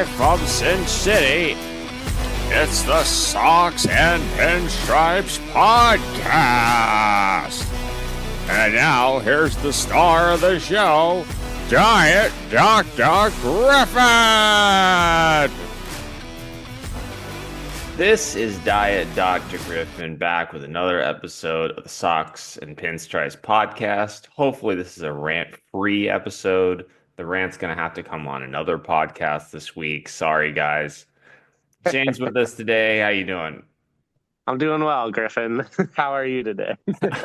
Live from Sin City, it's the Socks and Pinstripes Podcast. And now, here's the star of the show, Diet Dr. Griffin! This is Diet Dr. Griffin back with another episode of the Socks and Pinstripes Podcast. Hopefully, this is a rant-free episode. The rant's going to have to come on another podcast this week. Sorry, guys. Shane's with us today. How you doing? I'm doing well, Griffin. How are you today?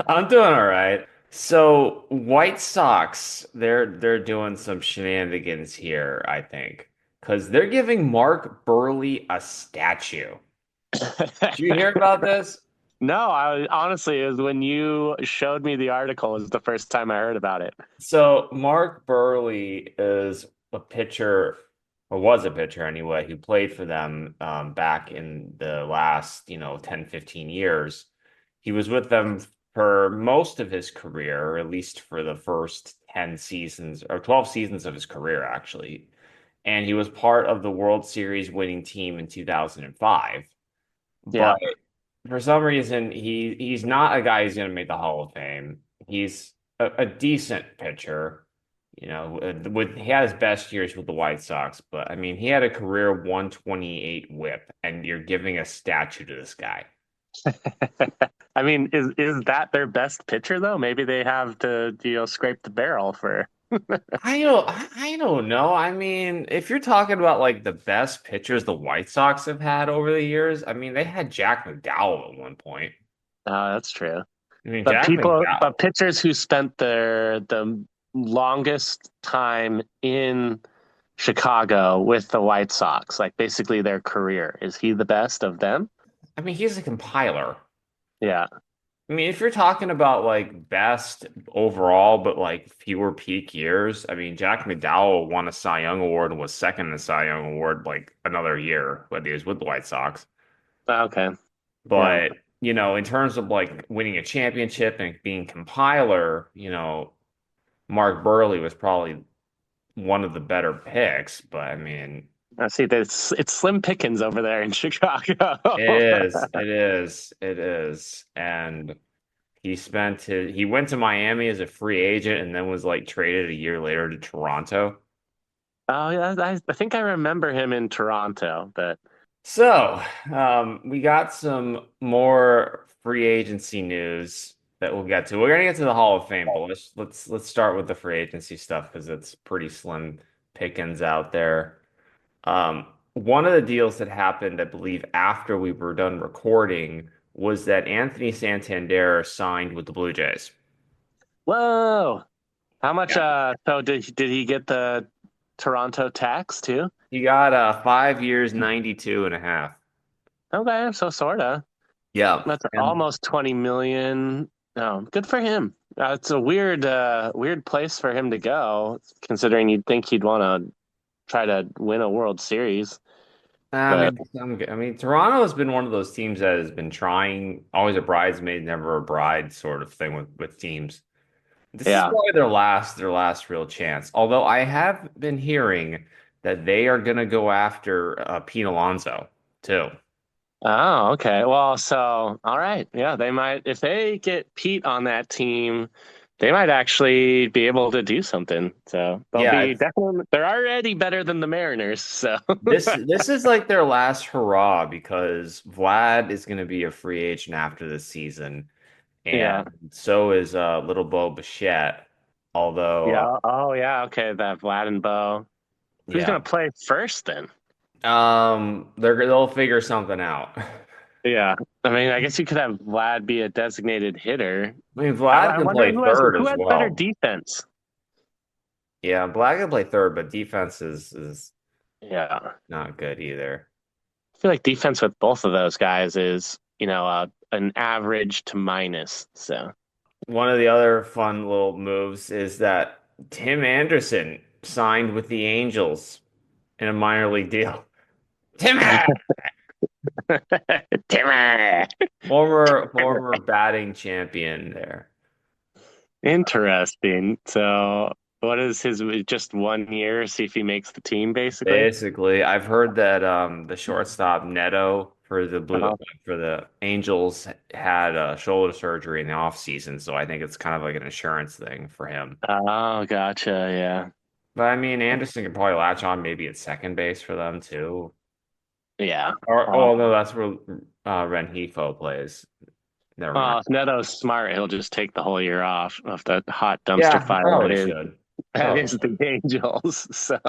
I'm doing all right. So, White Sox, they're doing some shenanigans here, I think, because they're giving Mark Burley a statue. Did you hear about this? No, honestly, it was when you showed me the article was the first time I heard about it. So Mark Burley is a pitcher, or was a pitcher anyway, who played for them back in the last, 10, 15 years. He was with them for most of his career, or at least for the first 10 seasons, or 12 seasons of his career, actually. And he was part of the World Series winning team in 2005. Yeah. But for some reason, he's not a guy who's going to make the Hall of Fame. He's a decent pitcher. He had his best years with the White Sox, but I mean, he had a career 128 WHIP, and you're giving a statue to this guy. I mean, is that their best pitcher though? Maybe they have to, scrape the barrel for. I don't know. I mean, if you're talking about like the best pitchers the White Sox have had over the years, I mean, they had Jack McDowell at one point. That's true. I mean, But pitchers who spent the longest time in Chicago with the White Sox, like basically their career, is he the best of them? I mean, he's a compiler. Yeah. I mean, if you're talking about like best overall, but like fewer peak years, I mean, Jack McDowell won a Cy Young Award and was second in the Cy Young Award like another year when he was with the White Sox. Okay. But, in terms of like winning a championship and being compiler, Mark Burley was probably one of the better picks. But I mean, I see that it's slim pickings over there in Chicago. It is. And he went to Miami as a free agent and then was like traded a year later to Toronto. Oh yeah, I think I remember him in Toronto, but so we got some more free agency news that we'll get to. We're gonna get to the Hall of Fame, but let's start with the free agency stuff because it's pretty slim pickings out there. One of the deals that happened, I believe, after we were done recording was that Anthony Santander signed with the Blue Jays. Whoa. How much so did he get the Toronto tax too? He got 5 years, 92 and a half. Okay, so sorta. Yeah. That's almost 20 million. No, good for him. It's a weird place for him to go, considering you'd think he'd want to try to win a World Series. I mean, Toronto has been one of those teams that has been trying, always a bridesmaid, never a bride sort of thing with teams. This is probably their last real chance. Although I have been hearing that they are going to go after Pete Alonso too. Oh, okay. Well, so all right, yeah, they might if they get Pete on that team. They might actually be able to do something. So they're already better than the Mariners. So this is like their last hurrah because Vlad is going to be a free agent after this season, and so is little Bo Bichette. Although, okay, that Vlad and Bo. Who's going to play first then? They'll figure something out. Yeah, I mean, I guess you could have Vlad be a designated hitter. I mean, Vlad can play third as well. Who has better defense? Yeah, Vlad can play third, but defense is not good either. I feel like defense with both of those guys is, an average to minus. So one of the other fun little moves is that Tim Anderson signed with the Angels in a minor league deal. Timmer! former batting champion there. Interesting. So What is his just 1 year? See if he makes the team, basically. Basically, I've heard that the shortstop Neto Oh, for the Angels had shoulder surgery in the off season, so I think it's kind of like an insurance thing for him. oh, gotcha. Yeah, But I mean, Anderson could probably latch on maybe at second base for them too. yeah. Or Uh, oh no, that's where Renhefo plays. Never mind. well, if Neto's smart, he'll just take the whole year off of the hot dumpster Yeah, he fire probably should. that Probably is should. the Angels. So,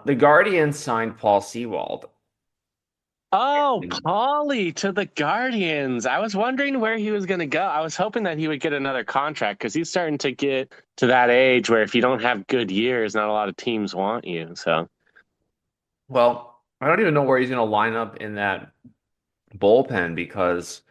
The Guardians signed Paul Sewald. oh, Paulie to the Guardians. I was wondering where he was going to go. I was hoping that he would get another contract because he's starting to get to that age where if you don't have good years, not a lot of teams want you. So, Well, I don't even know where he's going to line up in that bullpen because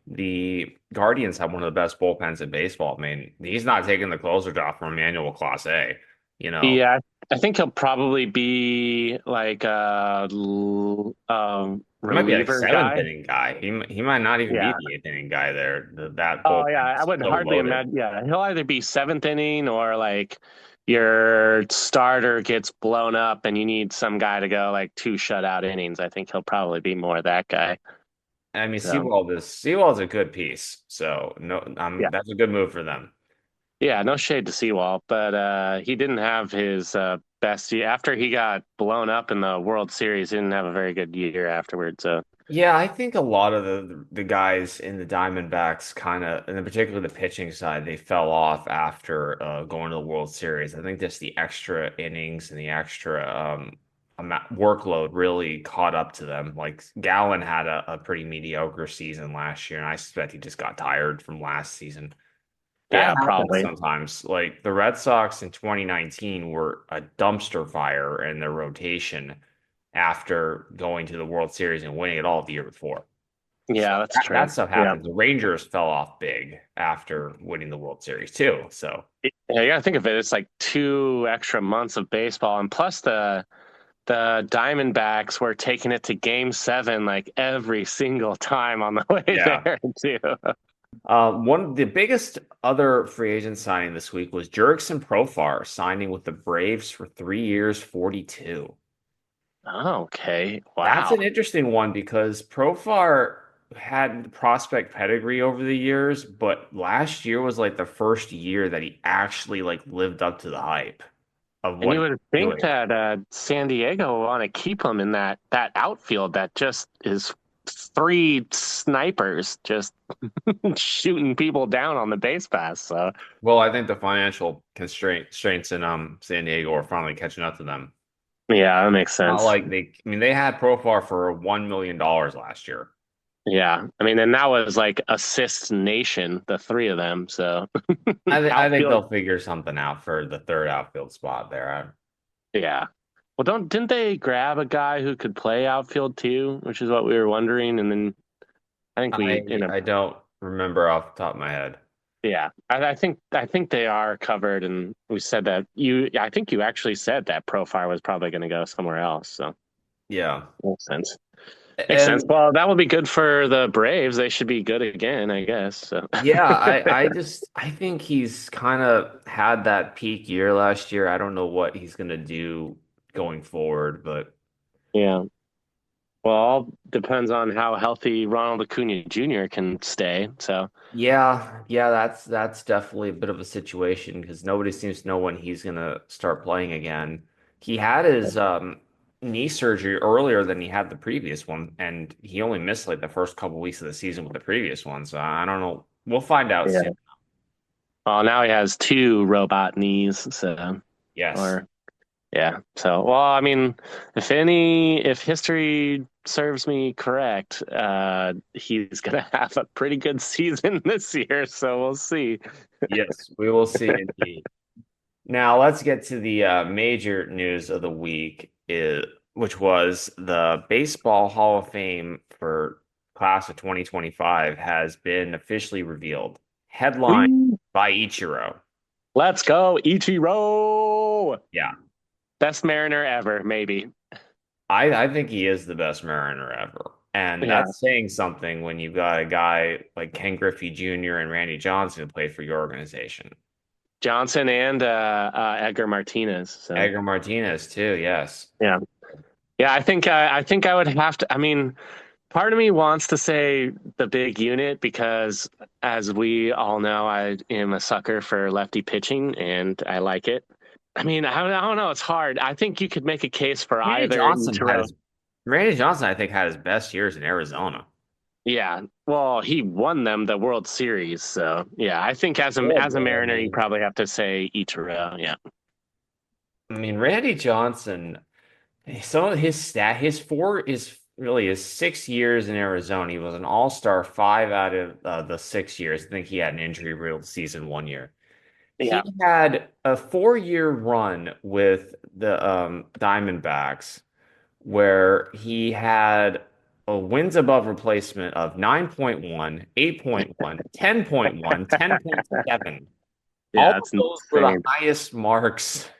the Guardians have one of the best bullpens in baseball. I mean, he's not taking the closer job from Emmanuel Clase, you know. yeah, I think he'll probably be like a He might be like reliever seventh guy. inning guy. He might not even be Yeah. the eighth inning guy there. That Oh yeah, bullpen I is would so hardly loaded. imagine. Yeah, he'll either be seventh inning or like your starter gets blown up and you need some guy to go like two shutout innings. I think he'll probably be more that guy. I mean, So Sewald's a good piece. So no, yeah, that's a good move for them. yeah, no shade to Seawall, but he didn't have his best year after he got blown up in the World Series. He didn't have a very good year afterwards. So Yeah, I think a lot of the guys in the Diamondbacks kind of, and in particular the pitching side, they fell off after going to the World Series. I think just the extra innings and the extra workload really caught up to them. Like Gallen had a pretty mediocre season last year, and I suspect he just got tired from last season. That yeah, happens probably. sometimes. Like the Red Sox in 2019 were a dumpster fire in their rotation after going to the World Series and winning it all the year before. So Yeah, that's that true. stuff Yeah. happens. The Rangers fell off big after winning the World Series too. So Yeah, you gotta think of it. It's like 2 extra months of baseball, and plus the Diamondbacks were taking it to Game 7 like every single time on the way yeah. there too. One of the biggest other free agent signing this week was Jurickson Profar signing with the Braves for 3 years, 42. Oh, okay, That's wow. an interesting one because Profar had prospect pedigree over the years, but last year was like the first year that he actually like lived up to the hype of And what you he would was think doing. that San Diego want to keep him in that outfield that just is three snipers just shooting people down on the base pass. So Well, I think the financial constraints in San Diego are finally catching up to them. yeah, that makes Not sense. like I mean, they had Profar for $1 million last year. Yeah, I mean, and that was like assist nation, the three of them. So I think outfield, they'll figure something out for the third outfield spot there. yeah. Well, don't didn't they grab a guy who could play outfield too, which is what we were wondering, and then I think we in a I don't remember off the top of my head. yeah, I think they are covered, and we said that I think you actually said that Profile was probably going to go somewhere else, so Yeah. makes sense. Makes sense. And Well, that would be good for the Braves. They should be good again, I guess. So yeah, I think he's kind of had that peak year last year. I don't know what he's gonna do going forward, but yeah. Well, all depends on how healthy Ronald Acuna Jr. can stay. So yeah, that's definitely a bit of a situation because nobody seems to know when he's gonna start playing again. He had his knee surgery earlier than he had the previous one, and he only missed like the first couple weeks of the season with the previous one. So I don't know. We'll find out yeah. soon. Well, now he has two robot knees. So Yes. or yeah. So well, I mean, if history serves me correct, he's gonna have a pretty good season this year. So we'll see. Yes, we will see indeed. Now let's get to the major news of the week, which was the Baseball Hall of Fame for class of 2025 has been officially revealed. Headline Whee! by Ichiro. Let's go, Ichiro! Yeah, Best Mariner ever, maybe. I think he is the best Mariner ever. And Yeah, that's saying something when you've got a guy like Ken Griffey Jr. and Randy Johnson who played for your organization. Johnson and Edgar Martinez. So Edgar Martinez too. Yes. yeah, yeah. I think I would have to. I mean, part of me wants to say the big unit because, as we all know, I am a sucker for lefty pitching and I like it. I mean, I don't know. It's hard. I think you could make a case for Randy either Johnson had Ichiro. his Randy Johnson, I think, had his best years in Arizona. Yeah. Well, he won them the World Series, so yeah. I think Yeah, as a but I Mariner, you mean, probably have to say Ichiro. Yeah. Randy Johnson, some of his 6 years in Arizona. He was an all-star 5 out of the 6 years. I think he had an injury-riddled season one year. Yeah. He had a 4-year run with the Diamondbacks where he had a wins above replacement of 9.1, 8.1, 10.1, 10.7. All Yeah. of It's those were the insane. highest marks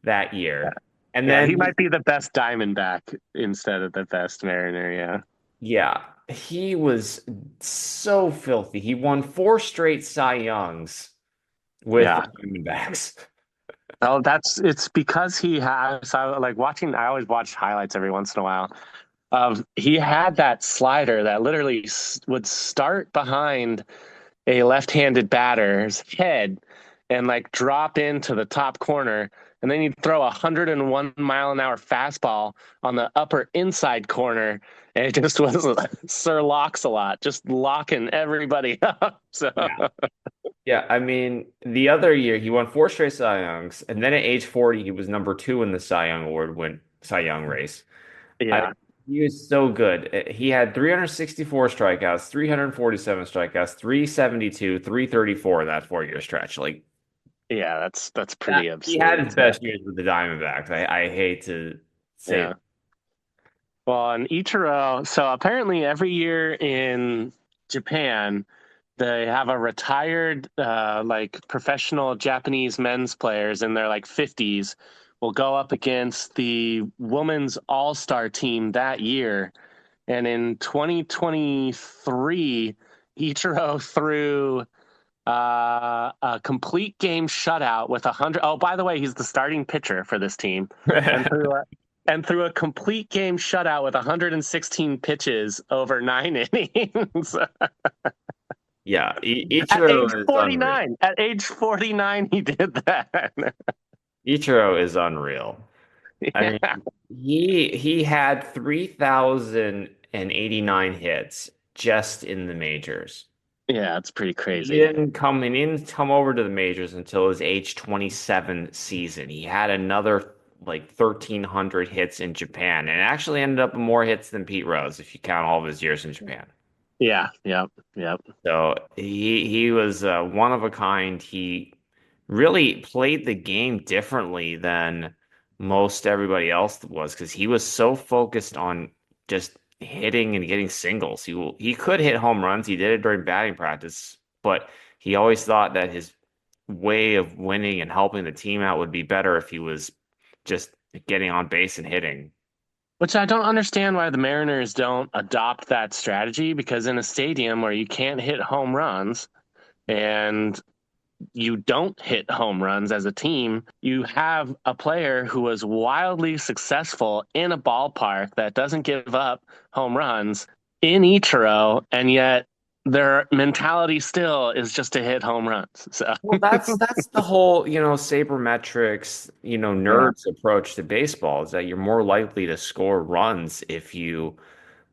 that Yeah. year. And Yeah. then, He might be the best Diamondback instead of the best Mariner. Yeah. yeah, he was so filthy. He won 4 straight Cy Youngs with the Yeah. Diamondbacks. Oh, it's because he has. I like watching. I always watch highlights every once in a while. He had that slider that literally would start behind a left-handed batter's head and like drop into the top corner, and then he'd throw 101-mile-an-hour fastball on the upper inside corner, and it just was Sir Locks-a-Lot, just locking everybody up. So Yeah. Yeah, I mean, the other year he won 4 straight Cy Youngs, and then at age 40, he was number two in the Cy Young race. I yeah, He was so good. He had 364 strikeouts, 347 strikeouts, 372, 334 in that 4-year stretch. Like yeah, that's that, pretty he had absurd. his best years with the Diamondbacks. I hate to say Yeah. Well, and Ichiro, so apparently every year in Japan, they have a retired, like professional Japanese men's players in their like 50s will go up against the women's all-star team that year. And in 2023, Ichiro threw a complete game shutout with 100. Oh, by the way, he's the starting pitcher for this team, and it. threw a complete game shutout with 116 pitches over 9 innings. Yeah, At age Ichiro is unreal. 49, at age 49, he did that. Ichiro is unreal. I mean, Yeah, he had 3,089 hits just in the majors. yeah, it's pretty He crazy. didn't come over to the majors until his age 27 season. He had another like 1,300 hits in Japan and actually ended up with more hits than Pete Rose if you count all of his years in Japan. Yeah, yep, yep. So he was one of a kind. He really played the game differently than most everybody else was because he was so focused on just hitting and getting singles. He could hit home runs. He did it during batting practice, but he always thought that his way of winning and helping the team out would be better if he was just getting on base and hitting. Which I don't understand why the Mariners don't adopt that strategy because in a stadium where you can't hit home runs and you don't hit home runs as a team, you have a player who was wildly successful in a ballpark that doesn't give up home runs in Ichiro, and yet their mentality still is just to hit home runs. So Well, that's the whole, sabermetrics, yeah, nerds approach to baseball is that you're more likely to score runs if you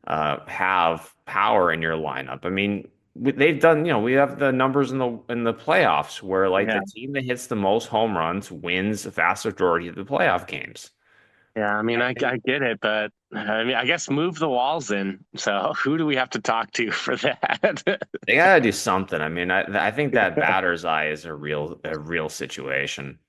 have power in your lineup. I mean, they've done, we have the numbers in the playoffs where like yeah, the team that hits the most home runs wins the vast majority of the playoff games. yeah. I mean, And I get it, but I mean, I guess move the walls in. So who do we have to talk to for that? they gotta do something. I mean, I think that batter's eye is a real situation.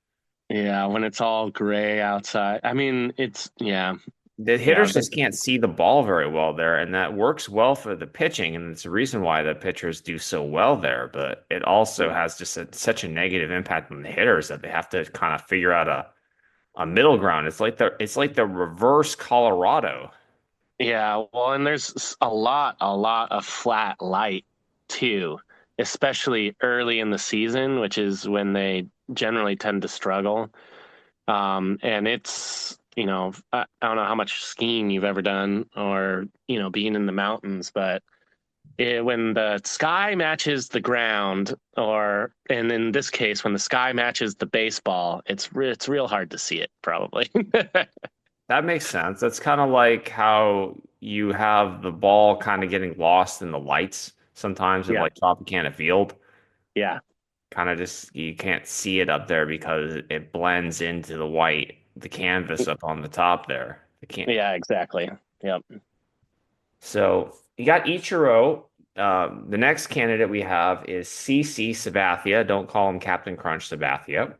Yeah, when it's all gray outside. I mean, it's yeah, The yeah, hitters just can't see the ball very well there, and that works well for the pitching, and it's the reason why the pitchers do so well there. But it also has just such a negative impact on the hitters that they have to kind of figure out a middle ground. It's like the reverse Colorado. yeah. Well, and there's a lot of flat light too, especially early in the season, which is when they generally tend to struggle. And it's, I don't know how much skiing you've ever done or, being in the mountains, but when the sky matches the ground, and in this case, when the sky matches the baseball, it's real hard to see it, probably. That makes sense. That's kind of like how you have the ball kind of getting lost in the lights sometimes at Yeah, like Tropicana Field. yeah, Kind of just you can't see it up there because it blends into the white, the canvas up on the top there. The can't. yeah, exactly. Yep. So you got Ichiro. The next candidate we have is CC Sabathia. Don't call him Captain Crunch Sabathia.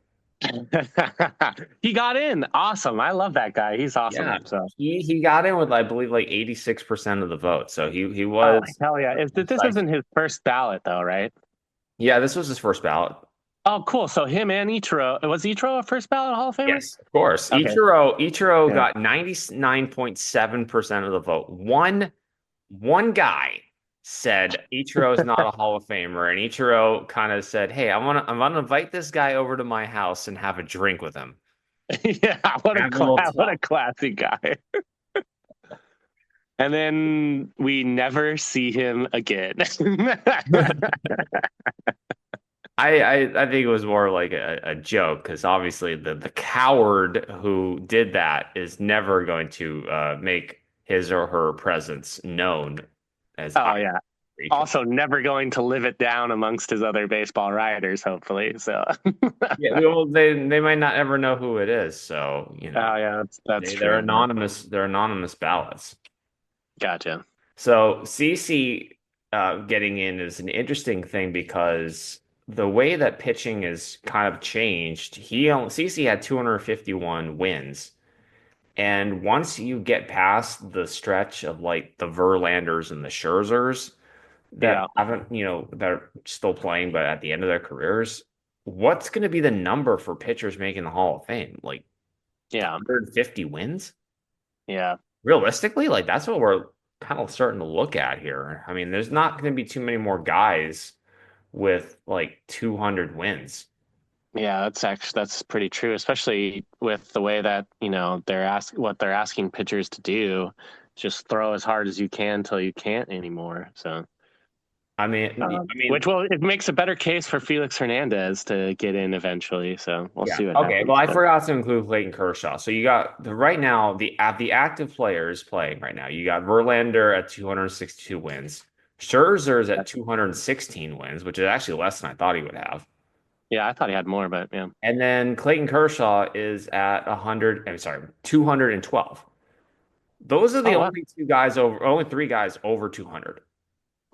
He got in. Awesome. I love that guy. He's awesome. Yeah, So, he got in with I believe like 86% of the vote. So he oh was hell yeah! This isn't his first ballot though, right? yeah, this was his first ballot. Oh, cool. So him and Ichiro. Was Ichiro a first ballot Hall of Famer? Yes, of course. Okay. Ichiro Yeah. got 99.7% of the vote. One guy said Ichiro is not a Hall of Famer, and Ichiro kind of said, "Hey, I'm gonna invite this guy over to my house and have a drink with him. Yeah. Have a little What a talk." classy guy. And then we never see him again. I think it was more like a joke because obviously the coward who did that is never going to make his or her presence known as Oh high. yeah. Also, never going to live it down amongst his other baseball riders, hopefully. So, Yeah, well, they might not ever know who it is, so oh yeah, that's they're true. anonymous. They're anonymous ballots. Gotcha. So CC getting in is an interesting thing because the way that pitching is kind of changed. CC had 251 wins, and once you get past the stretch of like the Verlanders and the Scherzers that Yeah, haven't, that are still playing, but at the end of their careers, what's going to be the number for pitchers making the Hall of Fame? Like yeah, 150 wins? yeah, Realistically, like that's what we're kind of starting to look at here. I mean, there's not going to be too many more guys with like 200 wins. yeah. That's pretty true, especially with the way that what they're asking pitchers to do, just throw as hard as you can till you can't anymore. So, I mean, it makes a better case for Felix Hernandez to get in eventually. So we'll yeah. see what Okay. Well, happens. I But forgot to include Clayton Kershaw. So you got right now the active players playing right now. You got Verlander at 262 wins. Scherzer's at 216 wins, which is actually less than I thought he would have. yeah, I thought he had more, but yeah. And then Clayton Kershaw is at 100, I'm sorry, 212. Those are the Oh, wow. only three guys over 200.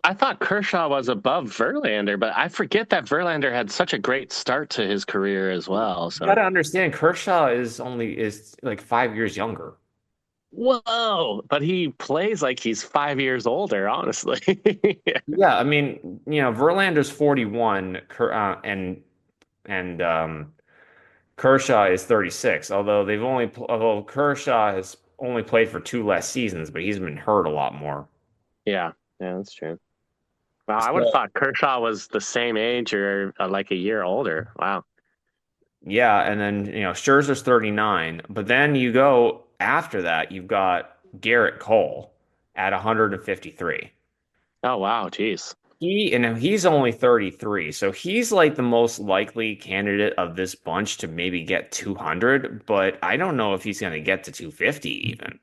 I thought Kershaw was above Verlander, but I forget that Verlander had such a great start to his career as well. You got So, to understand, Kershaw is like 5 years younger. whoa! But he plays like he's 5 years older, honestly. Yeah, I mean, Verlander's 41, and Kershaw is 36. Although Kershaw has only played for two less seasons, but he's been hurt a lot more. Yeah, yeah, that's true. Wow, I would have So thought Kershaw was the same age or like a year older. Wow. yeah, and then Scherzer's 39, but then you go after that, you've got Garrett Cole at 153. Oh, wow. Jeez. He's only 33, so he's like the most likely candidate of this bunch to maybe get 200, but I don't know if he's going to get to 250 even.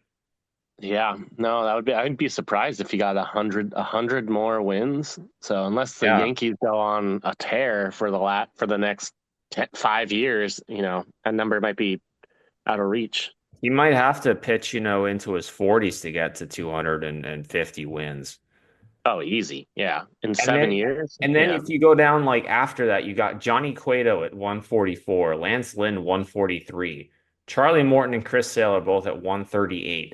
Yeah, no, I'd be surprised if he got a hundred more wins. So unless the Yeah. Yankees go on a tear for the next 5 years, that number might be out of reach. He might have to pitch, into his 40s to get to 250 wins. Oh, easy. Yeah. In And seven then years. and then Yeah. if you go down like after that, you got Johnny Cueto at 144, Lance Lynn 143, Charlie Morton and Chris Sale are both at 138. And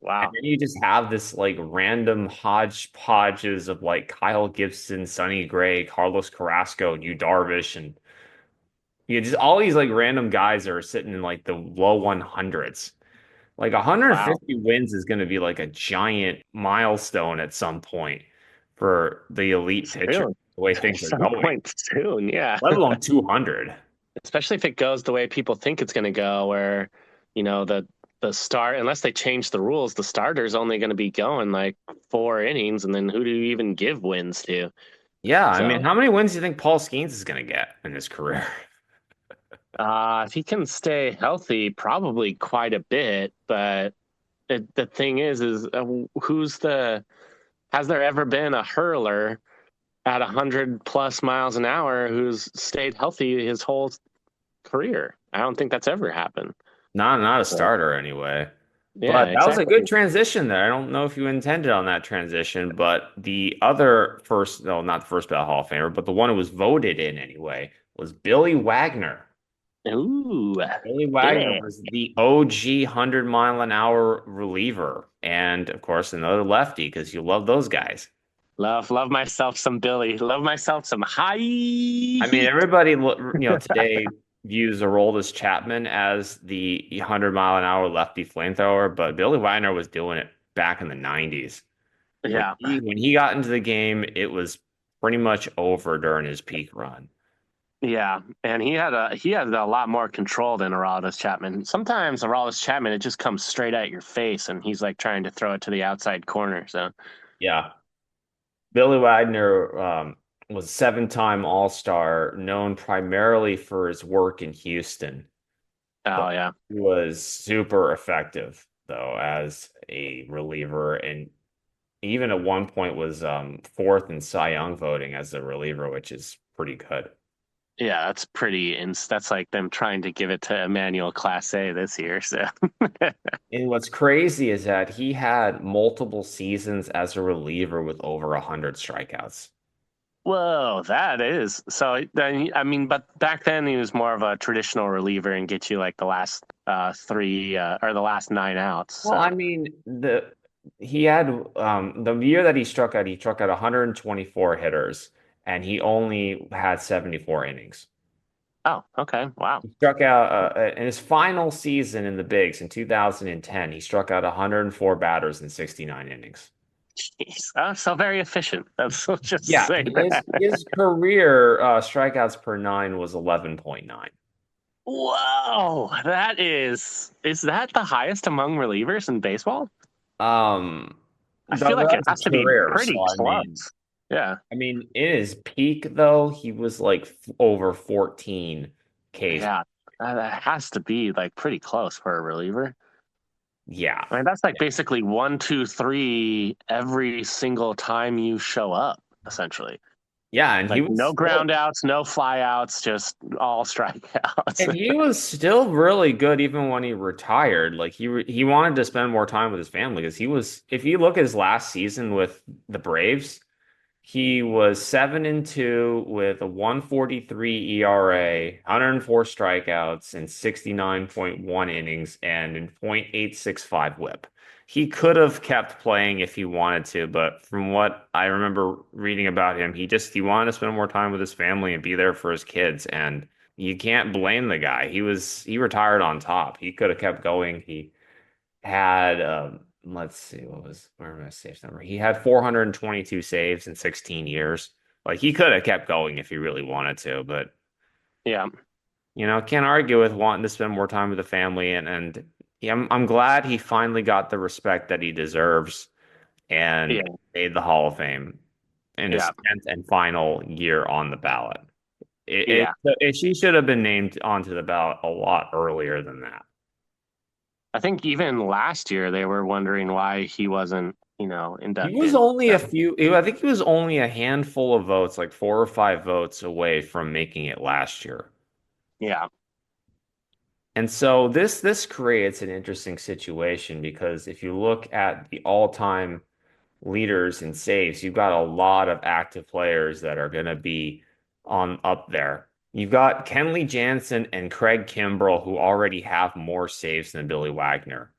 Wow. then you just have this like random hodgepodges of like Kyle Gibson, Sonny Gray, Carlos Carrasco, and Yu Darvish, and just all these like random guys that are sitting in like the low 100s. Like Wow. 150 wins is going to be like a giant milestone at some point for the elite It's pitcher. true. the way at things are some going, point soon. Yeah. let alone 200. Especially if it goes the way people think it's going to go, where, the start, unless they change the rules, the starter's only going to be going like 4 innings, and then who do you even give wins to? Yeah, I mean, So, how many wins do you think Paul Skeens is going to get in his career? if he can stay healthy, probably quite a bit. But the thing is who's the has there ever been a hurler at 100+ miles an hour who's stayed healthy his whole career? I don't think that's ever happened. Not a So, starter anyway. yeah, But that was a good exactly. transition there. I don't know if you intended on that transition, but the other first, no, not the first ballot Hall of Famer, but the one who was voted in anyway was Billy Wagner. Ooh, Billy Wagner yeah. was the OG 100-mile-an-hour reliever. And of course, another lefty because you love those guys. Love myself some Billy. Love myself some high I mean, heat. everybody, today views Aroldis Chapman as the 100-mile-an-hour lefty flamethrower, but Billy Wagner was doing it back in the 90s. When Yeah, he got into the game, it was pretty much over during his peak run. yeah, and he had a lot more control than Aroldis Chapman. Sometimes Aroldis Chapman, it just comes straight at your face, and he's like trying to throw it to the outside corner. So, Yeah. Billy Wagner was a seven-time All-Star, known primarily for his work in Houston, but oh yeah, he was super effective though as a reliever, and even at one point was fourth in Cy Young voting as a reliever, which is pretty good. yeah, that's pretty. That's like them trying to give it to Emmanuel Clase this year. So, And what's crazy is that he had multiple seasons as a reliever with over 100 strikeouts. whoa, that is so. Then I mean, but back then he was more of a traditional reliever and get you like the last three or the last 9 outs. Well, I So, mean, the he had the year that he struck out 124 hitters and he only had 74 innings. oh, okay, wow. He struck out in his final season in the bigs in 2010, he struck out 104 batters in 69 innings. Jeez. So very efficient. Let's just Yeah, say that. his career strikeouts per nine was 11.9. Whoa, is that the highest among relievers in baseball? Um, I feel like it that's has his to be career, so pretty I mean, close. Yeah, in his peak though, he was like over 14 Ks. yeah, that has to be like pretty close for a reliever. Yeah. I mean, that's like basically 1, 2, 3 every single time you show up, essentially. Yeah, and he Like was no still ground outs, no fly outs, just all and strikeouts. he was still really good even when he retired. Like he wanted to spend more time with his family because he was if you look at his last season with the Braves, he was 7-2 with a 143 ERA, 104 strikeouts, and 69.1 innings, and in .865 WHIP. He could have kept playing if he wanted to, but from what I remember reading about him, he wanted to spend more time with his family and be there for his kids, and you can't blame the guy. He retired on top. He could have kept going. He had let's see where are my saves number? He had 422 saves in 16 years. Like he could have kept going if he really wanted to, but Yeah, can't argue with wanting to spend more time with the family and yeah, I'm glad he finally got the respect that he deserves and yeah, made the Hall of Fame in his yeah, 10th and final year on the ballot. yeah. She should have been named onto the ballot a lot earlier than that. I think even last year they were wondering why he wasn't, He was inducted. only a So, few, I think he was only a handful of votes, like four or five votes away from making it last year. yeah, And so this creates an interesting situation because if you look at the all-time leaders in saves, you've got a lot of active players that are going to be on up there. You've got Kenley Jansen and Craig Kimbrell who already have more saves than Billy Wagner.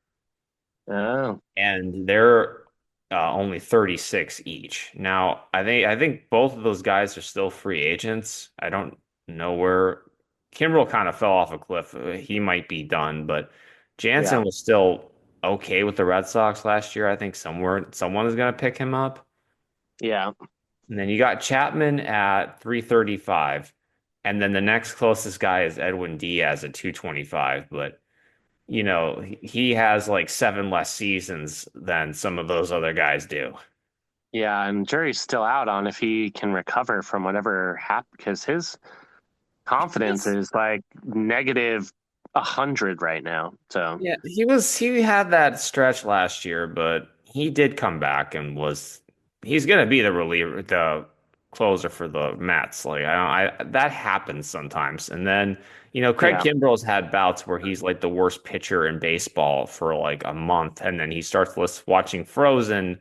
oh, And they're only 36 each. Now, I think both of those guys are still free agents. I don't know where Kimbrel kind of fell off a cliff. He might be done, but yeah, Jansen was still okay with the Red Sox last year. I think someone is going to pick him up. yeah. And then you got Chapman at 335. And then the next closest guy is Edwin Diaz at 225. But, he has like seven less seasons than some of those other guys do. Yeah, and jury's still out on if he can recover from whatever happened because his confidence He's, is like negative 100 right now. So yeah, he had that stretch last year, but he did come back and he's gonna be the reliever, the closer for the Mets. Like that happens sometimes. And then, Craig yeah, Kimbrel's had bouts where he's like the worst pitcher in baseball for like a month, and then he starts watching Frozen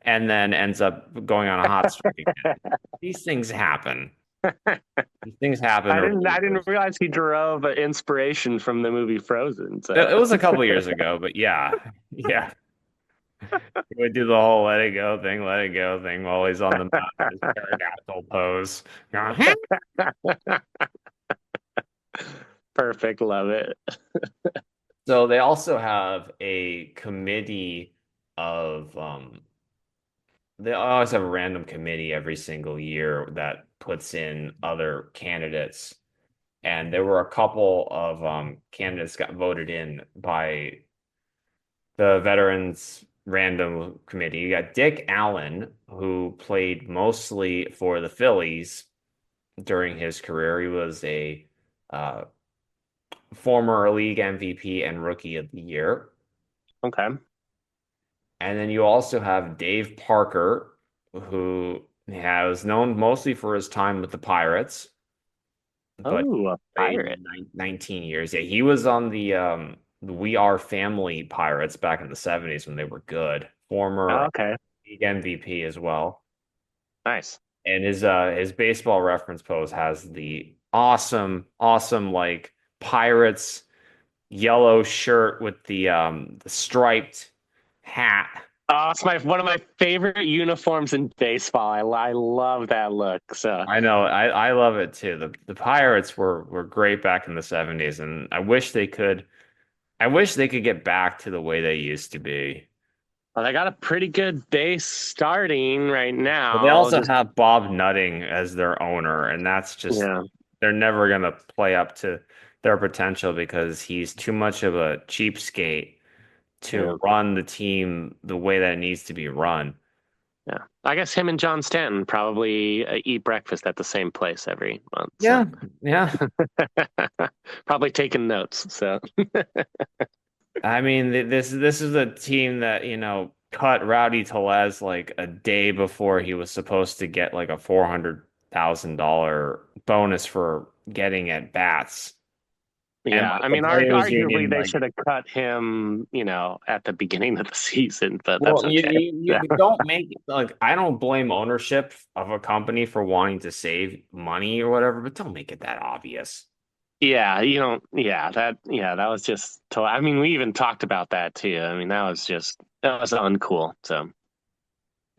and then ends up going on a hot streak again. These things happen. These things happen to I didn't relievers. realize he drove inspiration from the movie Frozen. It So was a couple years ago, but yeah. Yeah. He would do the whole let it go thing while he's on the mound in his pterodactyl pose. perfect, love it. So they also have a committee of they always have a random committee every single year that puts in other candidates. And there were a couple of candidates got voted in by the Veterans Random Committee. You got Dick Allen, who played mostly for the Phillies during his career. He was a uh, former league MVP and Rookie of the Year. Okay. And then you also have Dave Parker, who has known mostly for his time with the Pirates, but Oh, he a played pirate. 19 years. Yeah, he was on the We Are Family Pirates back in the 70s when they were good. Oh, Former okay. league MVP as well. Nice. And his baseball reference pose has the awesome like Pirates yellow shirt with the striped hat. Oh, it's my one of my favorite uniforms in baseball. I love that look. So I know, I love it too. The Pirates were great back in the 70s, and I wish they could get back to the way they used to be. well, they got a pretty good base starting right But they now. also Just have Bob Nutting as their owner, and that's just yeah, they're never gonna play up to their potential because he's too much of a cheapskate yeah, to run the team the way that it needs to be run. yeah. I guess him and John Stanton probably eat breakfast at the same place every month. So Yeah, yeah. probably taking notes. So I mean, this is a team that, cut Rowdy Tellez like a day before he was supposed to get like a $400,000 bonus for getting at bats. And yeah, like I the mean, Players arguably Union, they like, should have cut him, at the beginning of the season, but that's well, you, okay. you, you don't make like I don't blame ownership of a company for wanting to save money or whatever, but don't make it that obvious. Yeah, you don't. Yeah, that was just. I mean, we even talked about that too. I mean, that was uncool. So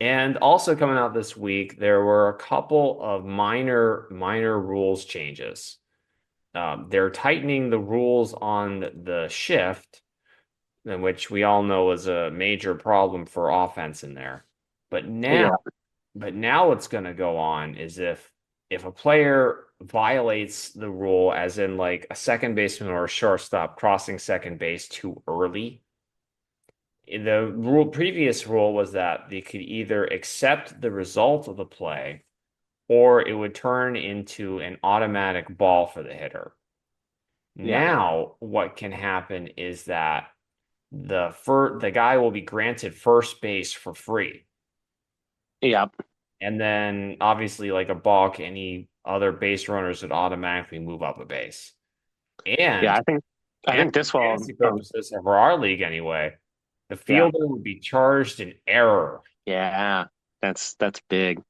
And also coming out this week, there were a couple of minor rules changes. They're tightening the rules on the shift, in which we all know is a major problem for offense in there. But now, yeah, but now what's going to go on is if a player violates the rule, as in like a second baseman or a shortstop crossing second base too early, the previous rule was that they could either accept the result of the play or it would turn into an automatic ball for the hitter. yeah, Now, what can happen is that the guy will be granted first base for free. yeah, And then obviously like a balk, any other base runners would automatically move up a base. yeah. And I and think this for will. fantasy purposes for our league anyway, the Yeah, fielder would be charged in error. yeah. That's big.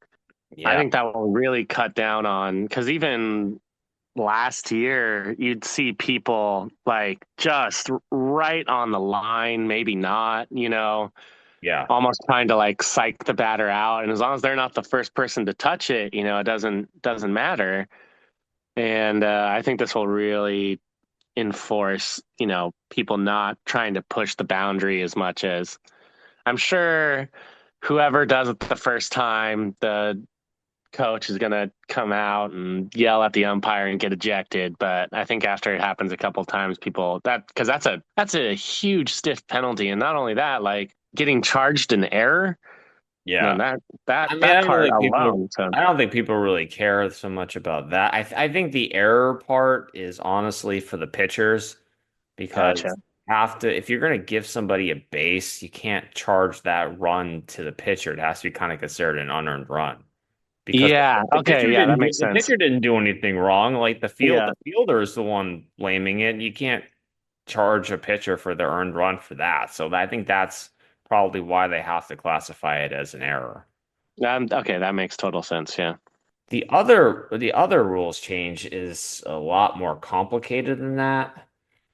I Yeah. think that will really cut down on because even last year you'd see people like just right on the line, maybe not. Yeah. Almost trying to like psych the batter out. And as long as they're not the first person to touch it, it doesn't matter. And I think this will really enforce, people not trying to push the boundary as much as I'm sure whoever does it the first time, the coach is going to come out and yell at the umpire and get ejected. But I think after it happens a couple times, because that's a huge stiff penalty, and not only that, like getting charged in error. Yeah. No, I mean, that part alone. So I don't think people really care so much about that. I think the error part is honestly for the pitchers gotcha. because if you're going to give somebody a base, you can't charge that run to the pitcher. It has to be kind of considered an unearned run because Yeah. Okay. Yeah, that makes the sense. pitcher didn't do anything wrong. Like Yeah. the fielder is the one blaming it. You can't charge a pitcher for the earned run for that. So I think that's probably why they have to classify it as an error. Okay, that makes total sense. Yeah. The other rules change is a lot more complicated than that.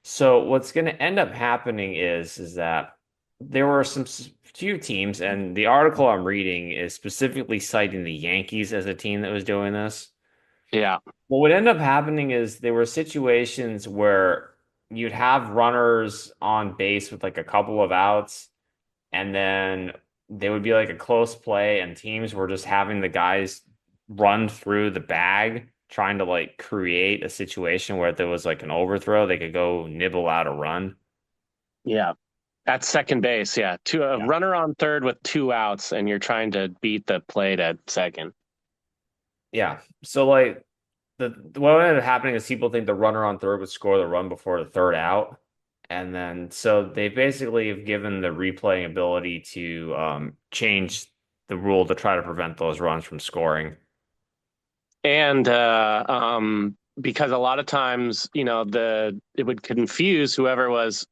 So what's going to end up happening is that there were few teams, and the article I'm reading is specifically citing the Yankees as a team that was doing this. Yeah. What would end up happening is there were situations where you'd have runners on base with like a couple of outs, and then they would be like a close play, and teams were just having the guys run through the bag, trying to like create a situation where if there was like an overthrow, they could go nibble out a run. Yeah. At second base, yeah. A Yeah. runner on third with 2 outs, and you're trying to beat the plate at second. Yeah. So like what ended up happening is people think the runner on third would score the run before the third out. And then so they basically have given the replaying ability to change the rule to try to prevent those runs from scoring. And because a lot of times, it would confuse whoever was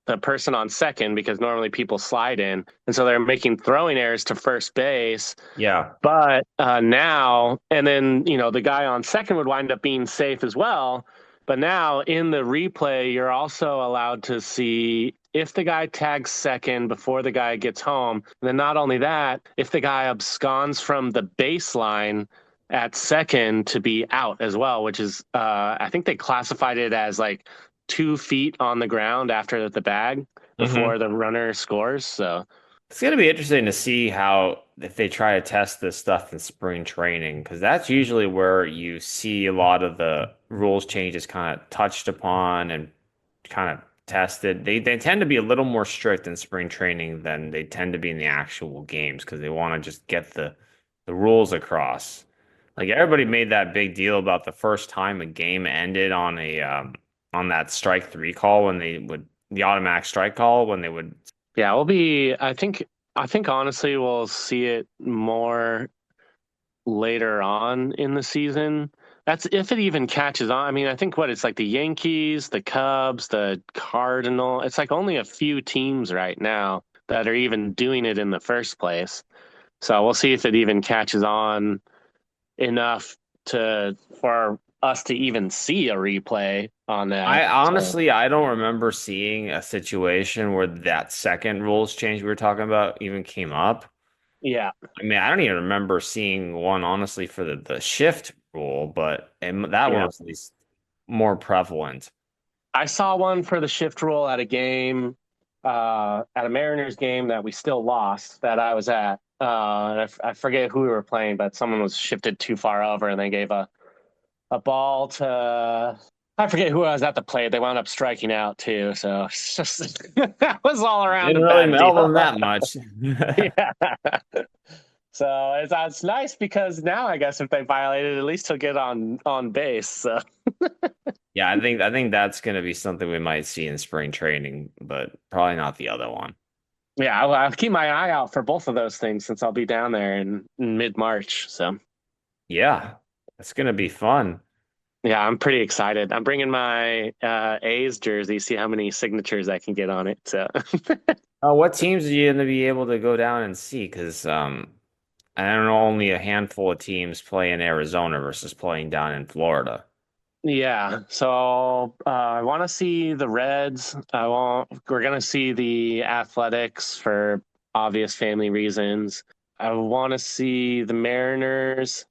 the person on second because normally people slide in. And so they're making throwing errors to first base. Yeah. But now, and then, the guy on second would wind up being safe as well. But now in the replay, you're also allowed to see if the guy tags second before the guy gets home. And then not only that, if the guy absconds from the baseline at second to be out as well, which is, I think they classified it as like 2 feet on the ground after the bag before the runner scores. So it's going to be interesting to see how if they try to test this stuff in spring training, because that's usually where you see a lot of the rules changes kind of touched upon and kind of tested. They tend to be a little more strict in spring training than they tend to be in the actual games because they want to just get the rules across. Like everybody made that big deal about the first time a game ended on a on that strike three call when they would the automatic strike call when they would. Yeah, I think honestly we'll see it more later on in the season. That's if it even catches on. I mean, I think it's like the Yankees, the Cubs, the Cardinal. It's like only a few teams right now that are even doing it in the first place. So we'll see if it even catches on enough for us to even see a replay on that. I honestly, I don't remember seeing a situation where that second rules change we were talking about even came up. Yeah. I mean, I don't even remember seeing one honestly for the shift rule, but that one was at least more prevalent. I saw one for the shift rule at a game, at a Mariners game that we still lost that I was at. And I forget who we were playing, but someone was shifted too far over and they gave a ball to, I forget who I was at the plate. They wound up striking out too. So it's just, that was all around. Didn't really mail them that much. Yeah. So it's nice because now I guess if they violate it, at least he'll get on base. So. Yeah, I think that's going to be something we might see in spring training, but probably not the other one. Yeah, I'll keep my eye out for both of those things since I'll be down there in mid-March. So yeah, it's going to be fun. Yeah, I'm pretty excited. I'm bringing my A's jersey, see how many signatures I can get on it. So What teams are you going to be able to go down and see? Because I don't know, only a handful of teams play in Arizona versus playing down in Florida. Yeah, so I want to see the Reds. We're gonna see the Athletics for obvious family reasons. I want to see the Mariners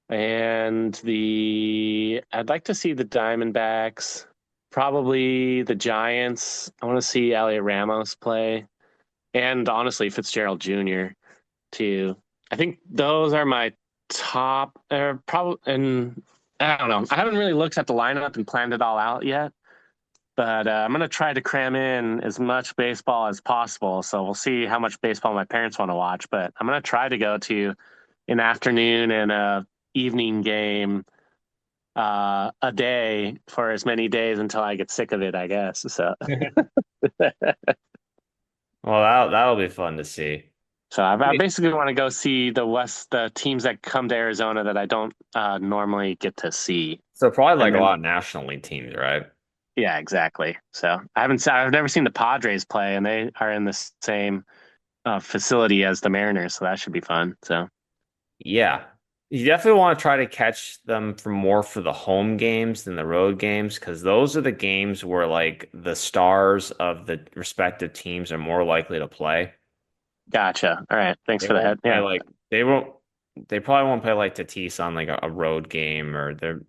and I'd like to see the Diamondbacks, probably the Giants. I want to see Elliot Ramos play, and honestly Fitzgerald Jr. too. I think those are my top, or probably, and I don't know. I haven't really looked at the lineup and planned it all out yet. But I'm going to try to cram in as much baseball as possible. So we'll see how much baseball my parents want to watch. But I'm going to try to go to an afternoon and a evening game a day for as many days until I get sick of it, I guess. So, Well, that'll be fun to see. so I basically want to go see the teams that come to Arizona that I don't normally get to see. So probably And like a then, lot of National League teams, right? yeah, exactly. So I've never seen the Padres play, and they are in the same facility as the Mariners, so that should be fun. So Yeah. You definitely want to try to catch them for the home games than the road games, because those are the games where like the stars of the respective teams are more likely to play. gotcha. All right, thanks They for the won't head. play Yeah, like they won't they probably won't play like Tatis on like a road game, or they're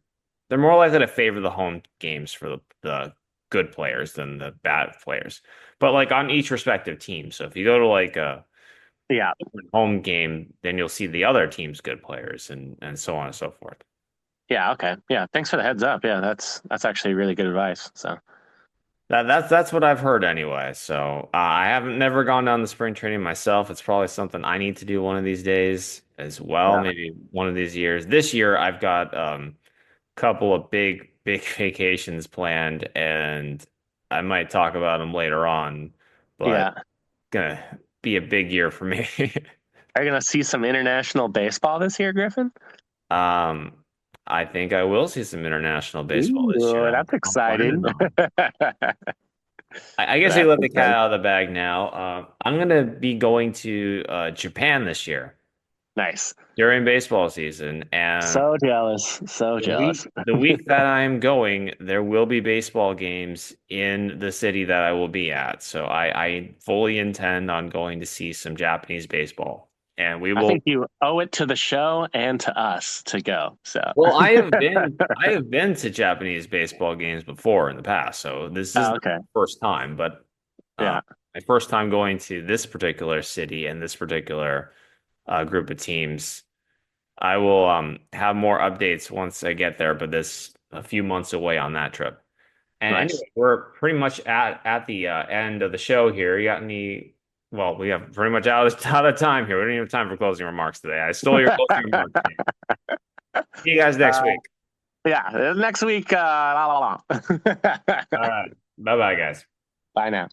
more likely to favor the home games for the good players than the bad players. But like on each respective team. So if you go to like a yeah, home game, then you'll see the other team's good players and so on and so forth. yeah. Okay, yeah. Thanks for the heads up. Yeah, that's actually really good advice. So That's what I've heard anyway. So I haven't never gone down the spring training myself. It's probably something I need to do one of these days as well. yeah, Maybe one of these years. This year I've got couple of big vacations planned, and I might talk about them later on. But yeah. gonna be a big year for me. Are you gonna see some international baseball this year, Griffin? Um, I think I will see some international baseball this year. Ooh, that's I'm planning exciting. on. I guess you That's let the cat exciting. out of the bag now. I'm gonna be going to Japan this year Nice. during baseball season, and So jealous. So jealous. the week that I'm going, there will be baseball games in the city that I will be at. So I fully intend on going to see some Japanese baseball, and we I will. think you owe it to the show and to us to go. So, Well, I have been to Japanese baseball games before in the past, so this is oh, the okay. first time. But uh, Yeah. my first time going to this particular city and this particular group of teams. I will have more updates once I get there, but this a few months away on that trip. And Nice. anyway, we're pretty much at the end of the show here. You got any? Well, we have pretty much out of time here. We don't even have time for closing remarks today. I stole your closing remarks. See you guys next Uh, week. yeah. Next week. La, la, la. All right. Bye bye, guys. Bye now.